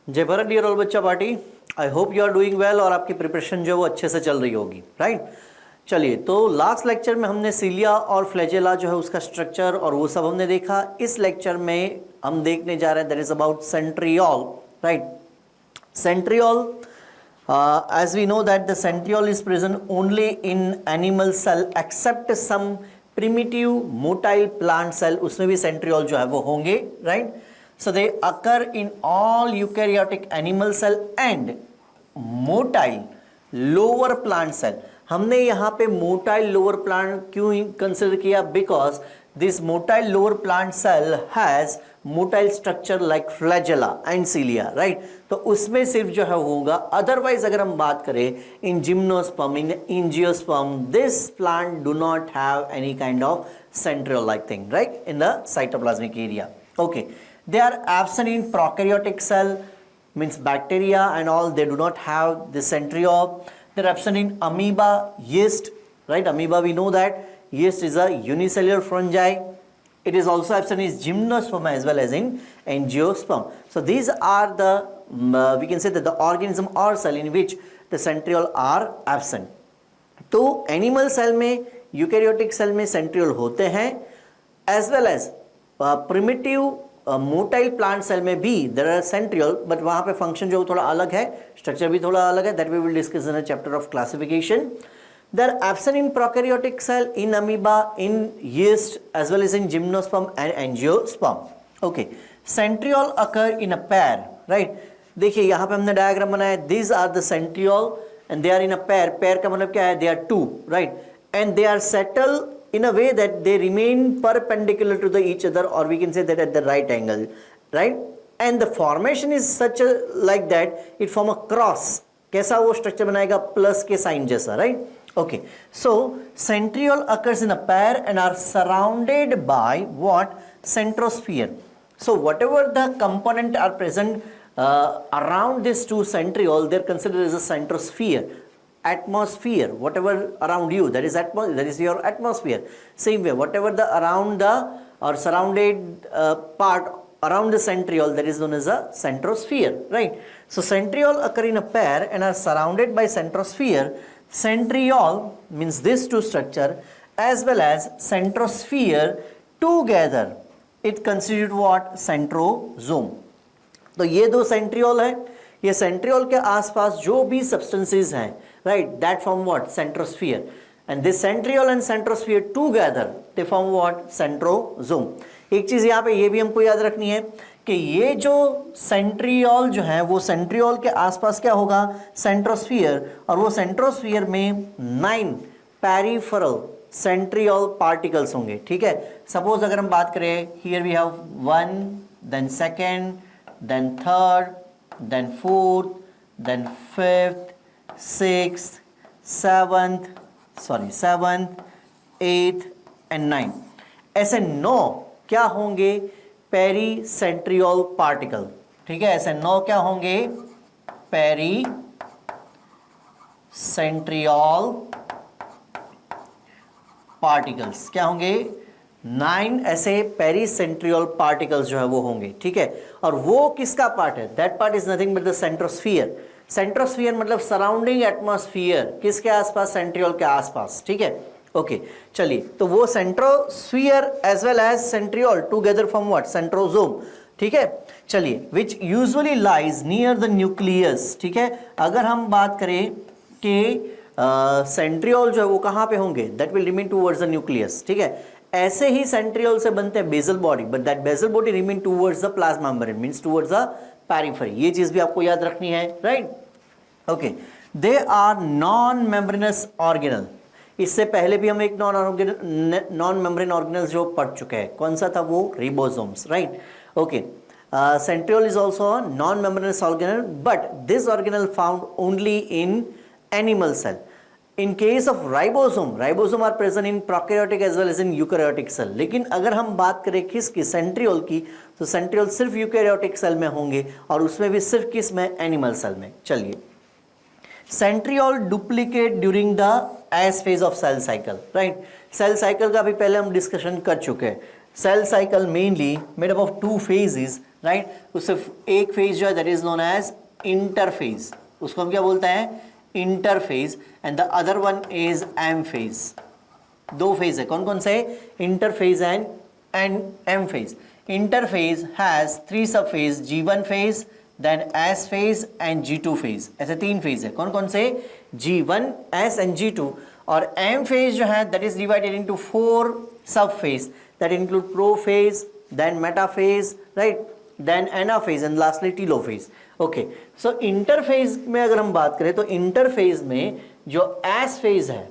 जय Bharat dear all बच्चा party. I hope you are doing well और आपकी प्रिपरेशन जो है वो अच्छे से चल रही होगी, राइट। चलिए, तो लास्ट लेक्चर में हमने सीलिया और फ्लैजेला जो है उसका स्ट्रक्चर और वो सब हमने देखा। इस लेक्चर में हम देखने जा रहे हैं that is about centriole, right. Centriole, as we know that the centriole is present only in animal cell except some primitive motile plant cell, उसमें भी centriole जो है वो होंगे, right. So they occur in all eukaryotic animal cell and motile lower plant cell. हमने यहाँ पे motile lower plant क्यों कंसिडर किया? Because this motile lower plant cell has motile structure like flagella and cilia, right? तो उसमें सिर्फ जो है होगा। अदरवाइज अगर हम बात करें इन gymnosperm, in angiosperm, this plant do not have any kind of centriole like thing, right, in the cytoplasmic area. Okay, they are absent in prokaryotic cell, means bacteria and all, they do not have the centriole. They're absent in amoeba, yeast, right? Amoeba, we know that yeast is a unicellular fungi. It is also absent in gymnosperm as well as in angiosperm. So these are the we can say that the organism or cell in which the centriole are absent. तो animal cell में, eukaryotic cell में centriole होते हैं, as well as primitive motile plant cell में भी there are centriole, but वहां पे function जो थोड़ा अलग है, स्ट्रक्चर भी थोड़ा अलग है, that we will discuss in a chapter of classification. They are absent in prokaryotic cell, in amoeba, in yeast, as well as in gymnosperm and angiosperm. Okay, centriole occur in a pair, right? देखिए यहाँ पे हमने diagram बनाया. These are the centriole and they are in a pair. Pair का मतलब क्या है? They are two, right? And they are settled in a way that they remain perpendicular to the each other, or we can say that at the right angle, right? And the formation is such a like that it form a cross. कैसा वो structure बनाएगा? Plus के sign जैसा, right? Okay, so centriole occurs in a pair and are surrounded by what? Centrosphere. So whatever the component are present around these two centriole, they're considered as a centrosphere. Atmosphere, whatever around you, that is your atmosphere. Same way, whatever the around the or surrounded part around the centriole, that is known as a centrosphere, right? So centriole occur in a pair and are surrounded by centrosphere. Centriole means this two structure as well as centrosphere together it constitute what? Centrosome. तो ये दो centriole है, ये centriole के आसपास जो भी substances हैं, right, that form what? Centrosphere. And this centriole and centrosphere together they form what? Centrosome. एक चीज यहाँ पे ये भी हमको याद रखनी है कि ये जो सेंट्रियोल जो है वो सेंट्रियोल के आसपास क्या होगा? सेंट्रोस्फीयर. और वो सेंट्रोस्फीयर में 9 पेरिफेरल सेंट्रियोल पार्टिकल्स होंगे, ठीक है. सपोज अगर हम बात करें, here we have 1, then second, then third, then fourth, then fifth, sixth, seventh, 8th and 9. ऐसे 9 क्या होंगे? पेरी सेंट्रियोल पार्टिकल, ठीक है. ऐसे 9 क्या होंगे? पेरी सेंट्रियोल पार्टिकल्स क्या होंगे? 9 ऐसे पेरी सेंट्रियोल पार्टिकल्स जो है वो होंगे, ठीक है. और वो किसका पार्ट है? That part is nothing but the centrosphere. Centrosphere मतलब सराउंडिंग एटमॉस्फियर. किसके आसपास? सेंट्रियोल के आसपास, ठीक है. ओके, चलिए, तो वो centrosphere as well as centriole together form what? Centrosome, ठीक है. चलिए, which usually lies near the nucleus, ठीक है. अगर हम बात करें कि सेंट्रियोल जो है वो कहाँ पे होंगे? That will remain towards the nucleus, ठीक है. ऐसे ही सेंट्रियोल से बनते हैं basal body, but that basal body remain towards the plasma membrane, means towards the periphery. ये चीज भी आपको याद रखनी है, right. Okay, they are non membranous organelle. इससे पहले भी हम एक नॉन मेम्ब्रेन ऑर्गेनल्स जो पढ़ चुके हैं. कौन सा था वो? Ribosomes, right. Okay, centriole is also non membranous organelle, but this organelle found only in animal cell. In case of ribosome are present in prokaryotic as well as in eukaryotic cell. लेकिन अगर हम बात करें किसकी? Centriole की, तो centriole सिर्फ eukaryotic cell में होंगे और उसमें भी सिर्फ किस में? एनिमल सेल में. चलिए, centriole duplicate during the S phase of cell cycle, right. Cell cycle का भी पहले हम डिस्कशन कर चुके हैं. Cell cycle mainly made up of two phases, right. उससे एक फेज जो है that is known as interphase, उसको हम क्या बोलते हैं, interphase, and the other one is M phase. दो फेज है, कौन कौन से, interphase and M phase. Interphase has three सब phase, G1 phase, then S phase and G2 phase, ऐसे तीन फेज है, कौन कौन से, G1, S एंड G2। और M फेज जो है that is divided into 4 sub phase that include prophase, then metaphase, right, then anaphase and lastly telophase. Okay, so interphase में अगर हम बात करें तो इंटरफेज में जो S फेज है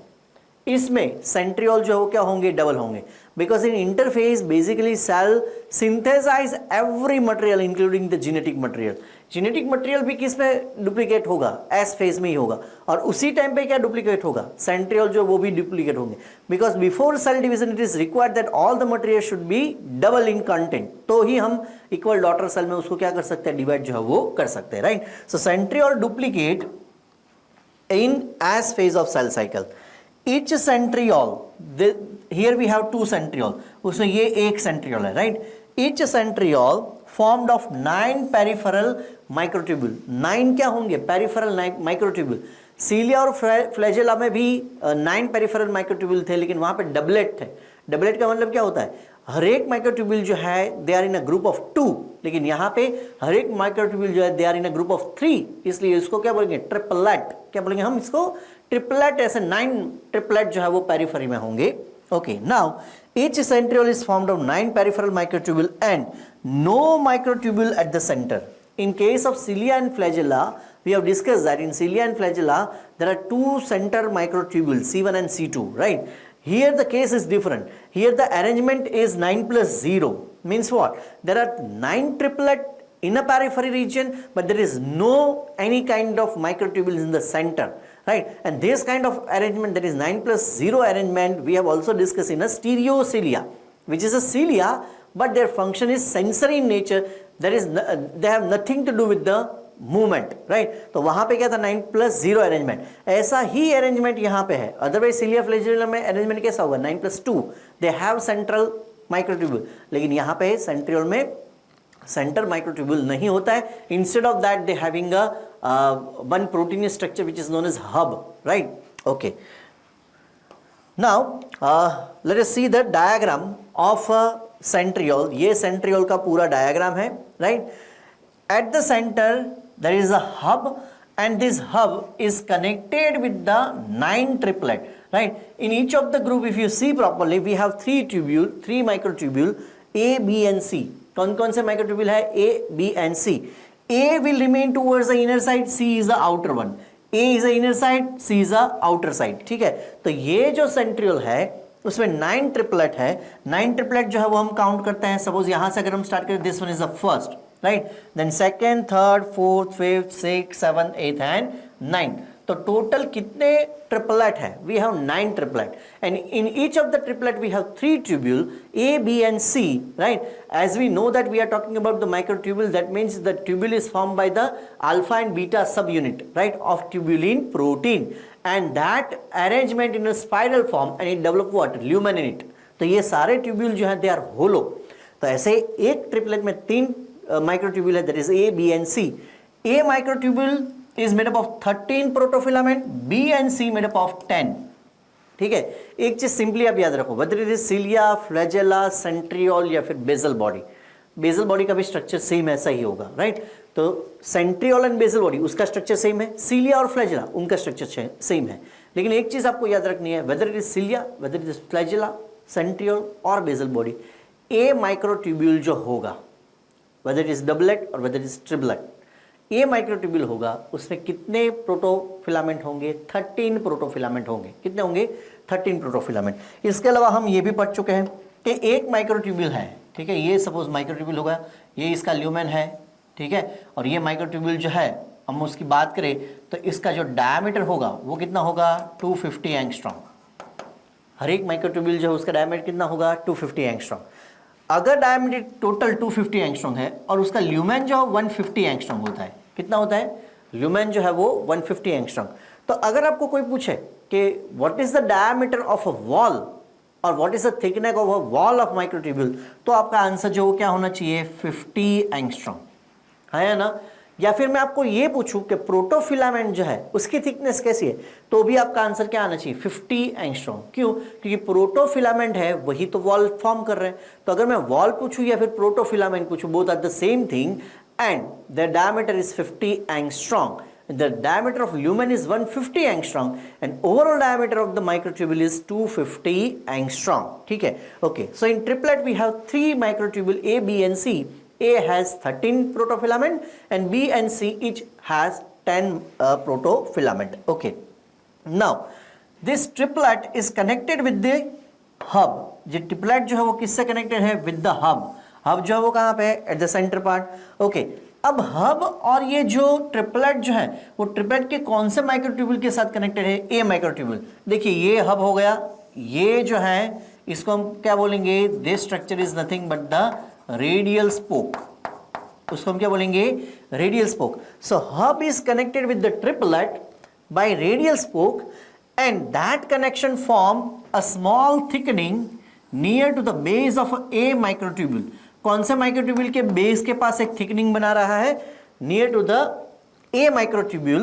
इसमें सेंट्रियोल जो है वो क्या होंगे, डबल होंगे, because in interphase basically cell synthesize every material including the genetic material. Genetic material भी किस में डुप्लीकेट होगा, एस फेज में ही होगा, और उसी टाइम पे क्या डुप्लीकेट होगा, सेंट्रियोल जो वो भी डुप्लीकेट होंगे, because before cell division it is required that all the material should be double in content, तो ही हम इक्वल डॉटर सेल में उसको क्या कर सकते हैं, डिवाइड जो है वो कर सकते हैं, right. So centriole duplicate in S phase of cell cycle. Each centriole, here we have two centriole, उसमें ये एक centriole है, right? Each centriole formed of 9 peripheral microtubule। 9 क्या होंगे, peripheral microtubule। सीलिया और फ्लैजेला में भी 9 peripheral microtubule थे, लेकिन वहां पे डबलेट थे। डबलेट का मतलब क्या होता है, हर एक माइक्रोट्यूब्यूल जो है they are in a group of 2, लेकिन यहाँ पे हर एक माइक्रोट्यूब्यूल जो है they are in a group of 3, इसलिए इसको क्या बोलेंगे, ट्रिपलेट। क्या बोलेंगे हम इसको, ट्रिपलेट। ऐसे 9 ट्रिपलेट जो है वो पेरिफेरी में होंगे। Okay, now each centriole is formed of 9 peripheral microtubule and no microtubule at the centre. In case of cilia and flagella, we have discussed that in cilia and flagella there are two center microtubules, C1 and C2, right? Here the case is different. Here the arrangement is 9 plus 0. Means what? There are 9 triplet in a periphery region, but there is no any kind of microtubules in the center, right? And this kind of arrangement, that is 9 plus 0 arrangement, we have also discussed in a stereocilia, which is a cilia, but their function is sensory in nature. There is they have nothing to do with the movement, right? तो वहां पे क्या था, 9 plus 0 arrangement. ऐसा ही arrangement यहाँ पे है। Otherwise cilia flagella में अरेंजमेंट कैसा होगा, 9 plus 2, they have central microtubule, लेकिन यहाँ पे सेंट्रियोल में सेंटर माइक्रोट्यूब्यूल नहीं होता है। Instead of that they having a one protein structure which is known as hub, right. Okay, now let us see the diagram of centriole. ये centriole का पूरा डायग्राम है, right. At the centre there is a hub and this hub is connected with the 9 triplet, right? In each of the group, if you see properly, we have 3 microtubule A, B and C. कौन कौन से microtubule है, A, B and C. A will remain towards the inner side, C is the outer one. A is the inner side, C is the outer side, ठीक है। तो ये जो centriole है उसमें 9 ट्रिपलेट है। 9 ट्रिपलेट जो है वो हम काउंट करते हैं। सपोज यहां से अगर हम स्टार्ट करें, this one is the first, right? Then second, third, fourth, fifth, sixth, seventh, eighth and 9th. तो टोटल कितने ट्रिपलेट है, we have 9 triplet, and in each of the triplet we have 3 tubule A, B and C, right? As we know that we are talking about the microtubule, that means the tubule is formed by the alpha and beta subunit, right, of tubulin protein, and that arrangement in a spiral form, and it develop what, lumen in it. तो ये सारे tubule जो है they are hollow। तो ऐसे एक triplet में 3 microtubule है, that is A, B and C. A microtubule is made up of 13 protofilament, B and C made up of 10. ठीक है, एक चीज सिंपली आप याद रखो, whether it is cilia, flagella, centriole या फिर basal body, बेसल बॉडी का भी स्ट्रक्चर सेम ऐसा ही होगा, राइट। तो सेंट्रियोल एंड बेसल बॉडी उसका स्ट्रक्चर सेम है, सीलिया और फ्लैजेला उनका स्ट्रक्चर सेम है, लेकिन एक चीज आपको याद रखनी है, whether it is cilia, whether it is flagella, centriole और बेसल बॉडी, ए माइक्रोट्यूब्यूल जो होगा, वेदर इट इज डबलेट और whether it is triplet, A microtubule होगा, उसमें कितने प्रोटोफिलामेंट होंगे, 13 प्रोटोफिलामेंट होंगे। कितने होंगे, 13 प्रोटोफिलामेंट। इसके अलावा हम ये भी पढ़ चुके हैं कि एक माइक्रोट्यूब्यूल है, ठीक है, ये सपोज माइक्रोट्यूब्यूल होगा, ये इसका ल्यूमेन है, ठीक है, और ये माइक्रोट्यूब्यूल जो है हम उसकी बात करें तो इसका जो डायमीटर होगा वो कितना होगा, 250 एंगस्ट्रॉम। हर एक माइक्रोट्यूब्यूल जो है उसका डायमीटर कितना होगा, 250 एंगस्ट्रॉम। अगर डायमीटर टोटल 250 एंगस्ट्रॉम है और उसका ल्यूमेन जो 150 एंगस्ट्रॉम होता है, कितना होता है ल्यूमेन जो है वो 150 एंगस्ट्रॉम। तो अगर आपको कोई पूछे कि what is the diameter of a wall, और what is the thickness of a wall of microtubule, तो आपका आंसर जो क्या होना चाहिए 50 एंगस्ट्रॉम, है ना। या फिर मैं आपको ये पूछूं कि प्रोटोफिलामेंट जो है उसकी थिकनेस कैसी है, तो भी आपका आंसर क्या आना चाहिए 50 एंगस्ट्रॉम। क्यों? क्योंकि प्रोटोफिलामेंट है वही तो वॉल फॉर्म कर रहे हैं। तो अगर मैं वॉल पूछूं या फिर प्रोटोफिलामेंट पूछूं, both are the same thing and the diameter is 50 angstrom. The diameter of lumen is 150 angstrom and overall diameter of the microtubule is 250 angstrom. ठीक है, okay. So in triplet we have 3 microtubule A, B and C. A has 13 protofilament and B and C each has 10 protofilament. Okay. Now this triplet is connected with the hub. जो triplet जो है वो किससे connected है? With the hub. hub जो है वो कहाँ पे है? At the center part. Okay. अब हब और ये जो ट्रिपलेट जो है वो ट्रिपलेट के कौन से माइक्रोट्यूब्यूल के साथ कनेक्टेड है? ए माइक्रोट्यूब्यूल. देखिए ये हब हो गया, ये जो है इसको हम क्या बोलेंगे? This structure is nothing but the radial spoke. उसको हम क्या बोलेंगे? Radial spoke. So hub is connected with the triplet by radial spoke and that connection form a small thickening near to the base of A microtubule. कौन से microtubule के base के पास एक thickening बना रहा है? Near to the A microtubule,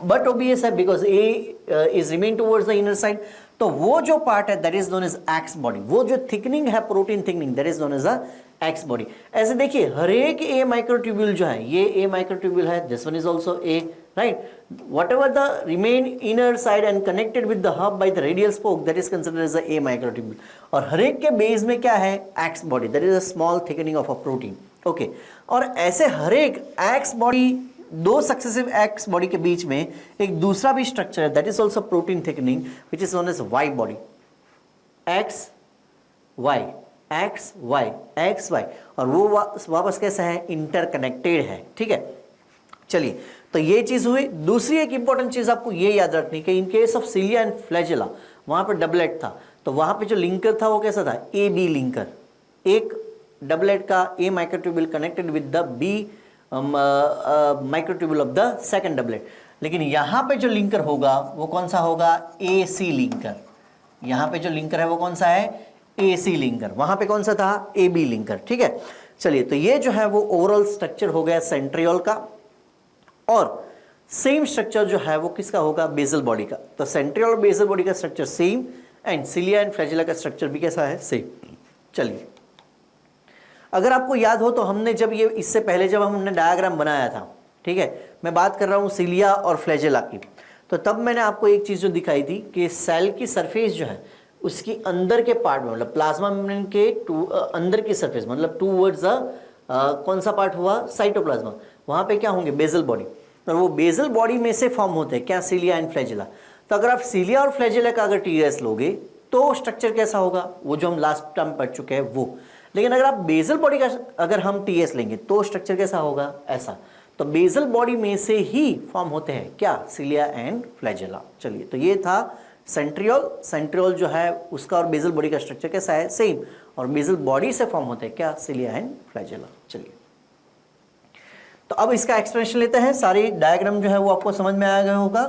but ओबीएस है because A is remain towards the inner side. तो वो जो पार्ट है that is known as X body. वो जो थिकनिंग है protein thickening that is known as the X body. ऐसे देखिए हर एक ए माइक्रोट्यूब्यूल जो है, ये ए माइक्रोट्यूब्यूल है, this one is also A, right? Whatever the remain inner side and connected with the hub by the radial spoke that is considered as the A microtubule. और हर एक के base में क्या है? X body, that is a small thickening of a protein. Okay. और ऐसे हर एक X body, दो सक्सेसिव X body के बीच में एक दूसरा भी स्ट्रक्चर है, that is also protein thickening, which is known as Y body. X Y X Y X Y, और वो वापस कैसा है? इंटरकनेक्टेड है. ठीक है, चलिए तो ये चीज हुई. दूसरी एक इंपॉर्टेंट चीज आपको ये याद रखनी कि इन case of cilia and flagella वहां पर डबलेट था, तो वहां पे जो लिंकर था वो कैसा था? A B linker. एक डबलेट का A microtubule connected with the B microtubule of the second doublet. लेकिन यहां पे जो लिंकर होगा वो कौन सा होगा? A C linker. यहां पे जो लिंकर है वो कौन सा है? A C linker. वहां पे कौन सा था? A B linker. ठीक है, चलिए तो ये जो है वो ओवरऑल स्ट्रक्चर हो गया सेंट्रियोल का. और सेम स्ट्रक्चर जो है वो किसका होगा? बेसल बॉडी का. तो सेंट्रियोल और बेसल बॉडी का structure same and cilia and flagella का स्ट्रक्चर भी कैसा है? सेम. चलिए अगर आपको याद हो तो हमने जब ये इससे पहले जब हमने डायग्राम बनाया था, ठीक है, मैं बात कर रहा हूँ सिलिया और फ्लैजेला की, तो तब मैंने आपको एक चीज़ जो दिखाई थी कि सेल की सरफेस जो है उसकी अंदर के पार्ट में, मतलब प्लाज्मा मेम्ब्रेन के अंदर की सरफेस, मतलब टूवर्ड्स कौन सा पार्ट हुआ? साइटोप्लाज्मा. वहाँ पे क्या होंगे? Basal body. और वो बेसल बॉडी में से फॉर्म होते हैं क्या? Cilia and flagella. तो अगर आप सिलिया और फ्लैजेला का अगर टीएस लोगे तो स्ट्रक्चर कैसा होगा? वो जो हम लास्ट टाइम पढ़ चुके हैं वो. लेकिन अगर आप बेसल बॉडी का अगर हम टीएस लेंगे तो स्ट्रक्चर कैसा होगा? ऐसा. तो बेसल बॉडी में से ही फॉर्म होते हैं क्या? Cilia and flagella. चलिए तो ये था सेंट्रियोल. सेंट्रियोल जो है उसका और बेसल बॉडी का स्ट्रक्चर कैसा है? सेम. और बेसल बॉडी से फॉर्म होते हैं क्या? Cilia and flagella. चलिए तो अब इसका एक्सप्लेनेशन लेते हैं. सारी डायग्राम जो है वो आपको समझ में आ गया होगा.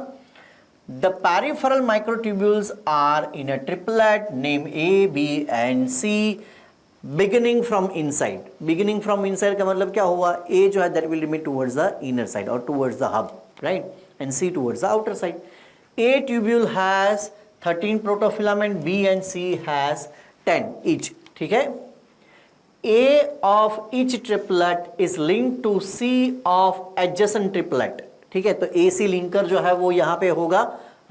The peripheral microtubules are in a triplet name A B and C beginning from inside. Beginning from inside का मतलब क्या हुआ? ए जो है that will remain towards the inner side और towards the hub, right, and C towards the outer side. A tubule has 13 protofilament, B and C has 10 each. ठीक है. A of each triplet is linked to C of adjacent triplet. ठीक है, तो AC linker जो है वो यहाँ पे होगा,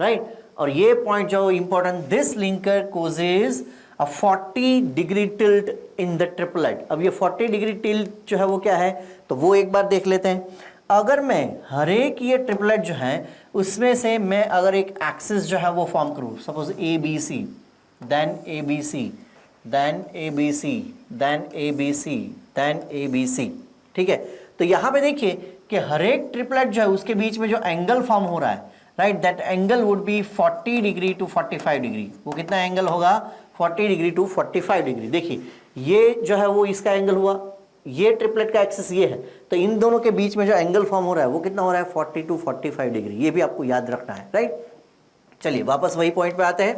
राइट. और ये पॉइंट जो important, this linker causes a 40 degree tilt in the triplet. अब ये 40 डिग्री टिल्ट जो है वो क्या है? तो वो एक बार देख लेते हैं. अगर मैं हर एक ये ट्रिपलेट जो है उसमें से मैं अगर एक एक्सिस जो है वो फॉर्म करूँ, suppose A B C, then A B C, then A B C, then A B C, then A B C. ठीक है, तो यहाँ पे देखिए कि हर एक ट्रिपलेट जो है उसके बीच में जो एंगल फॉर्म हो रहा है, right, that angle would be 40 degree to 45 degree. वो कितना एंगल होगा? 40 डिग्री टू 45 डिग्री. देखिए ये जो है वो इसका एंगल हुआ, ये ट्रिपलेट का एक्सिस ये है, तो इन दोनों के बीच में जो एंगल फॉर्म हो रहा है वो कितना हो रहा है? 40 टू 45 डिग्री. ये भी आपको याद रखना है, राइट. चलिए वापस वही पॉइंट पे आते हैं.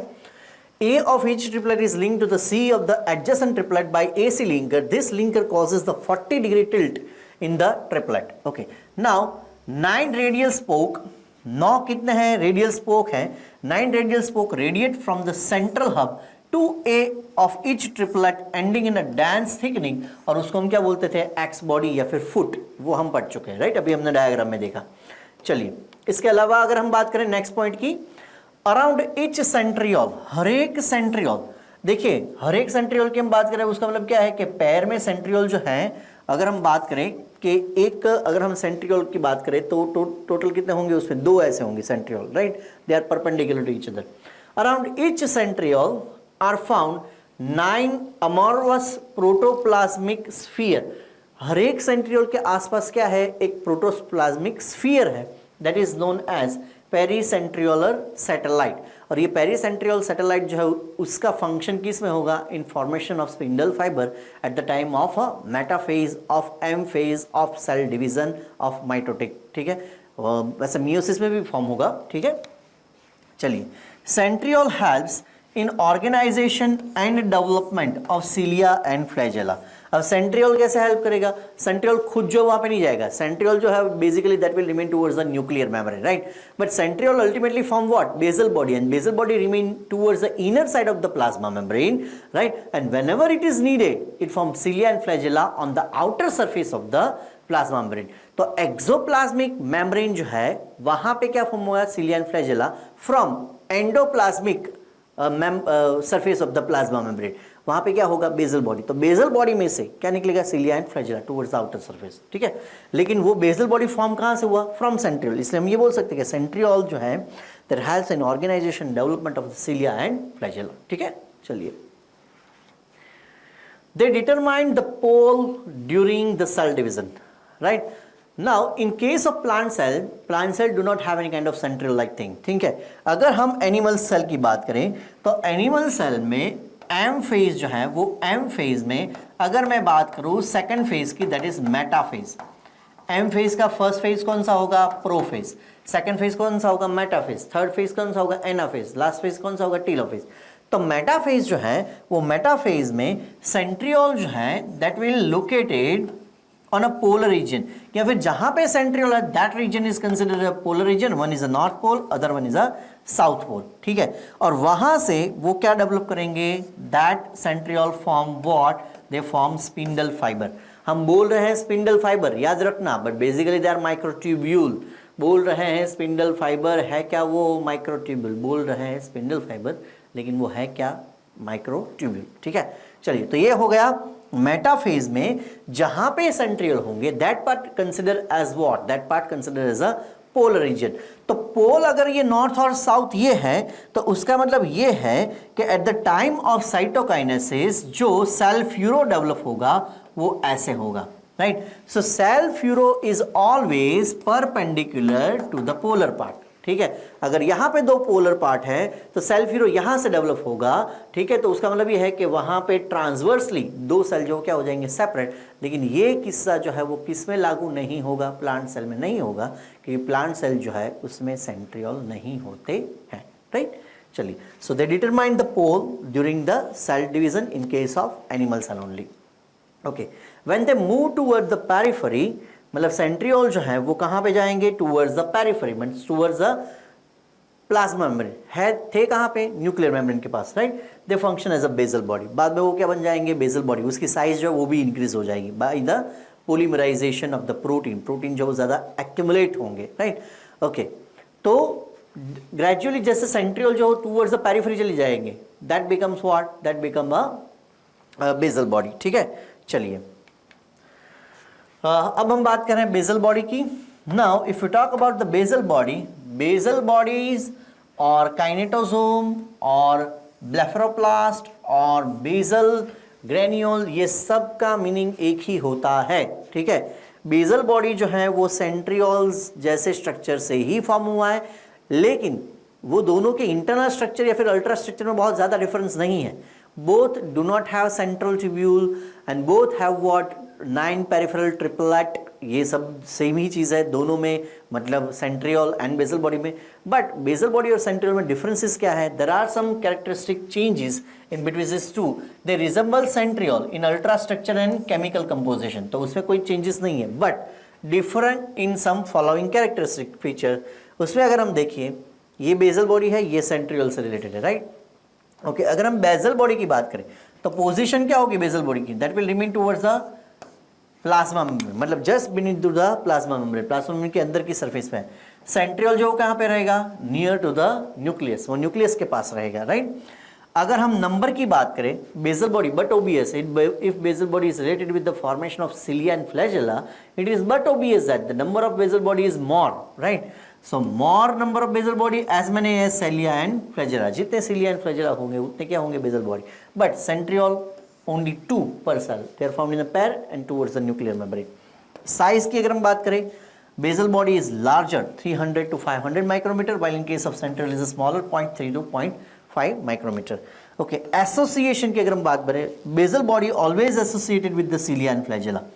A of each triplet is linked to the C of the adjacent triplet by AC linker. This linker causes the 40-degree tilt in the triplet. Okay. Now 9 radial spoke, 9 कितने हैं radial spoke हैं, 9 radial spoke radiate from the central hub to A of each triplet ending in a dense thickening, और उसको हम क्या बोलते थे, x body या फिर फुट, वो हम पढ़ चुके हैं, राइट, अभी हमने डायग्राम में देखा। चलिए इसके अलावा अगर हम बात करें नेक्स्ट पॉइंट की, अराउंड ईच सेंट्रियोल, हर एक सेंट्रियोल, देखिए हर एक सेंट्रियोल की हम बात करें उसका मतलब क्या है कि पैर में सेंट्रियोल जो है, अगर हम बात करें कि एक, अगर हम सेंट्रियोल की बात करें तो टोटल कितने होंगे उसमें, 2 ऐसे होंगे centriole, right, they are perpendicular to each other. Around each centriole are found 9 amorphous protoplasmic sphere, हर एक सेंट्रियोल के आसपास क्या है, एक प्रोटोप्लाज्मिक स्फीयर है, that is known as pericentriolar satellite. और ये पेरीसेंट्रियोल सैटेलाइट जो है उसका फंक्शन किस में होगा, in formation of spindle fibre at the time of a metaphase of M phase of cell division of mitotic, ठीक है, वैसे मियोसिस में भी फॉर्म होगा, ठीक है। चलिए, centriole helps in organisation and development of cilia and flagella. अब सेंट्रियोल कैसे हेल्प करेगा, सेंट्रियोल खुद जो वहां पे नहीं जाएगा, सेंट्रियोल जो है basically that will remain towards the nuclear membrane, right, but centriole ultimately form what, basal body, and basal body remain towards the inner side of the plasma membrane, right, and whenever it is needed it form cilia and flagella on the outer surface of the plasma membrane. तो exoplasmic membrane जो है वहां पे क्या form हुआ, सीलिया and flagella from endoplasmic surface of the plasma membrane, वहां पे क्या होगा, बेसल बॉडी, तो बेसल बॉडी में से क्या निकलेगा, सीलिया and flagella towards the outer surface, ठीक है। लेकिन वो बेसल बॉडी फॉर्म कहां से हुआ, फ्रॉम सेंट्रियोल, इसलिए हम ये बोल सकते हैं कि सेंट्रियोल जो है that helps in organisation development of the cilia and flagella, ठीक है। चलिए, they determine the pole during the cell division, right. Now, in case of plant cell do not have any kind of centriole like thing, ठीक है। अगर हम animal cell की बात करें तो एनिमल सेल में एम फेज जो है वो एम फेज में अगर मैं बात करूं सेकंड फेज की, that is metaphase. M phase का फर्स्ट फेज कौन सा होगा, प्रोफेज, सेकंड फेज कौन सा होगा, मेटाफेज, थर्ड फेज कौन सा होगा, एनाफेज, लास्ट फेज कौन सा होगा, टीलोफेज। तो मेटाफेज जो है वो मेटाफेज में सेंट्रियोल जो है that will located on a polar region, या फिर जहां पे सेंट्रियोल है that region is considered a polar region, one is a north pole, other one is a south pole, ठीक है। और वहां से वो क्या डेवलप करेंगे, that centriole form what, they form spindle fiber। हम बोल रहे हैं स्पिंडल फाइबर, याद रखना, but basically they are microtubule, बोल रहे हैं स्पिंडल फाइबर, है क्या वो माइक्रोट्यूब्यूल, बोल रहे हैं स्पिंडल फाइबर, लेकिन वो है क्या, माइक्रोट्यूब्यूल, ठीक है। चलिए, तो ये हो गया मेटाफेज में जहां पे सेंट्रियोल होंगे, that part consider as what, that part consider as a polar region. तो पोल अगर ये नॉर्थ और साउथ ये है तो उसका मतलब ये है कि at the time of cytokinesis जो सेल फ्यूरो डेवलप होगा वो ऐसे होगा, right. So cell furrow is always perpendicular to the polar part, ठीक है। अगर यहाँ पे 2 पोलर पार्ट है तो सेल फ्यूरो यहाँ से डेवलप होगा, ठीक है, तो उसका मतलब ये है कि वहाँ पे ट्रांसवर्सली 2 सेल जो क्या हो जाएंगे, सेपरेट। लेकिन ये किस्सा जो है वो किस में लागू नहीं होगा, प्लांट सेल में नहीं होगा, क्योंकि प्लांट सेल जो है उसमें सेंट्रियोल नहीं होते हैं, राइट। चलिए, so they determine the pole during the cell division in case of animal cell only, okay. When they move toward the periphery, मतलब सेंट्रियोल जो है वो कहां पे जाएंगे, towards the periphery, means towards the plasma membrane, है थे कहां पे, न्यूक्लियर मेम्ब्रेन के पास, right. They function as a basal body, बाद में वो क्या बन जाएंगे, बेसल बॉडी, उसकी साइज जो है वो भी इंक्रीज हो जाएगी by the polymerisation of the protein जो ज्यादा एक्यूमुलेट होंगे, राइट, ओके। तो ग्रेजुअली जैसे सेंट्रियोल जो टुवर्ड्स द पेरिफेरी चली जाएंगे, that becomes what, that become a basal body, ठीक है। चलिए, अब हम बात कर रहे हैं बेसल बॉडी की। Now if you talk about the basal bodies और काइनेटोसोम और ब्लेफरोप्लास्ट और बेसल ग्रेन्यूल, ये सब का मीनिंग एक ही होता है, ठीक है। बेसल बॉडी जो है वो सेंट्रियोल्स जैसे स्ट्रक्चर से ही फॉर्म हुआ है, लेकिन वो दोनों के इंटरनल स्ट्रक्चर या फिर अल्ट्रा स्ट्रक्चर में बहुत ज्यादा डिफरेंस नहीं है। Both do not have central tubule and both have what, 9 peripheral triplet ये सब सेम ही चीज़ है दोनों में, मतलब सेंट्रियोल एंड बेसल बॉडी में। बट बेसल बॉडी और सेंट्रियोल में डिफरेंसेस क्या है? There are some characteristic changes in between this two. They resemble centriole in ultra structure and chemical composition, तो उसमें कोई चेंजेस नहीं है, but different in some following characteristic feature. उसमें अगर हम देखिए, ये बेसल बॉडी है, ये सेंट्रियोल से रिलेटेड है, राइट? ओके, अगर हम बेसल बॉडी की बात करें तो पोजीशन क्या होगी बेसल बॉडी की? That will remain towards the plasma membrane, मतलब just beneath the plasma membrane, plasma membrane के अंदर की सरफेस पे है। सेंट्रियोल जो कहाँ पे रहेगा? नियर टू द न्यूक्लियस, वो न्यूक्लियस के पास रहेगा, राइट? अगर हम नंबर की बात करें basal body, but obvious if basal body is related with the formation of cilia and flagella, it is but obvious that the number of basal body is more, right? So more number of basal body as many as cilia and flagella, जितने cilia and flagella होंगे उतने क्या होंगे basal body, but centriole only 2 per cell, they are found in a pair and towards the nuclear membrane. Size की अगर हम बात करें, basal body is larger 300 to 500 micrometer, while in case of centriole is smaller 0.3 to 0.5 micrometer. Okay, association की अगर हम बात करें, basal body always associated with the cilia and flagella.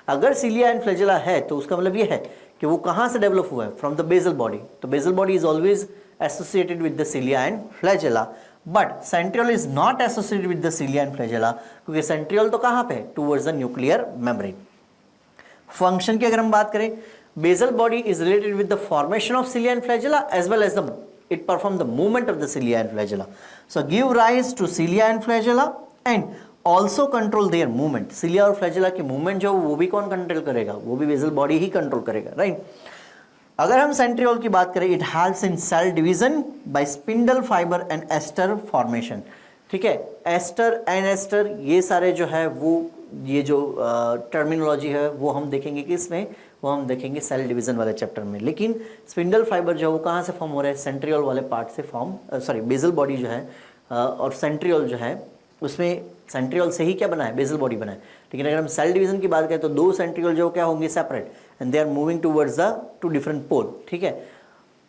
अगर cilia and flagella है तो उसका मतलब ये है कि वो कहाँ से डेवलप हुआ है? From the basal body. तो basal body is always associated with the cilia and flagella, but centriole is not associated with the cilia and flagella, क्योंकि सेंट्रियोल तो कहाँ पे है? Towards the nuclear membrane. Function की अगर हम बात करें, basal body is related with the formation of cilia and flagella as well as the it perform the movement of the cilia and flagella, so give rise to cilia and flagella and also control their movement. cilia और flagella की movement जो वो भी कौन control करेगा? वो भी basal body ही कंट्रोल करेगा, राइट? अगर हम सेंट्रियोल की बात करें, it helps in cell division by spindle fibre and aster formation, ठीक है? एस्टर एंड एस्टर ये सारे जो है वो ये जो टर्मिनोलॉजी है वो हम देखेंगे किसमें? वो हम देखेंगे सेल डिवीजन वाले चैप्टर में। लेकिन स्पिंडल फाइबर जो है वो कहाँ से फॉर्म हो रहा है? सेंट्रियोल वाले पार्ट से फॉर्म, सॉरी बेसल बॉडी जो है और सेंट्रियोल जो है उसमें सेंट्रियोल से ही क्या बना है? बेसल बॉडी बना है। लेकिन अगर हम सेल डिवीजन की बात करें तो दो सेंट्रियोल जो क्या होंगे? Separate, and they are moving towards the two different pole, ठीक है?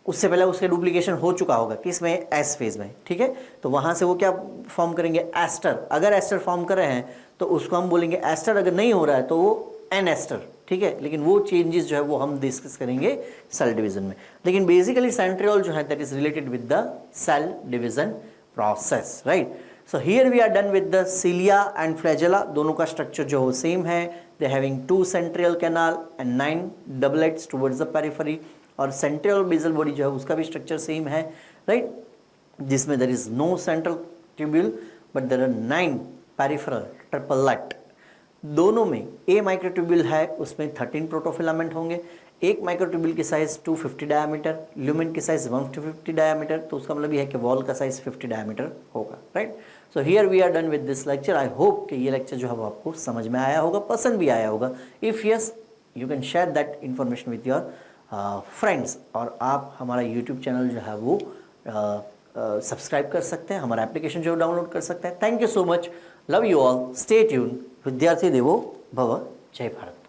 उससे पहले उसके डुप्लीकेशन हो चुका होगा किसमें? एस फेज में, ठीक है? तो वहाँ से वो क्या फॉर्म करेंगे? एस्टर। अगर एस्टर फॉर्म कर रहे हैं तो उसको हम बोलेंगे एस्टर, अगर नहीं हो रहा है तो वो एन एस्टर, ठीक है? लेकिन वो चेंजेस जो है वो हम डिस्कस करेंगे सेल डिवीजन में। लेकिन बेसिकली सेंट्रियोल जो है that is related with the cell division process, right? So here we are done with the cilia and flagella, दोनों का स्ट्रक्चर जो है सेम है। They having 2 central canal and 9 doublets towards the periphery, और central basal body जो है उसका भी स्ट्रक्चर सेम है, राइट? जिसमें there is no central tubule but there are 9 peripheral triplet. दोनों में ए माइक्रोट्यूब्यूल है, उसमें 13 प्रोटोफिलामेंट होंगे। एक माइक्रोट्यूब्यूल की साइज 250 डायमीटर, ल्यूमेन की साइज 150 डायमीटर, तो उसका मतलब ये है कि वॉल का साइज 50 डायमीटर होगा, right? So here we are done with this lecture. I hope कि ये लेक्चर जो है वो आपको समझ में आया होगा, पसंद भी आया होगा। If yes, you can share that information with your friends, और आप हमारा यूट्यूब चैनल जो है वो सब्सक्राइब कर सकते हैं, हमारा एप्लीकेशन जो डाउनलोड कर सकते हैं। Thank you so much, love you all, stay tune. विद्यार्थी देवो भव, जय भारत।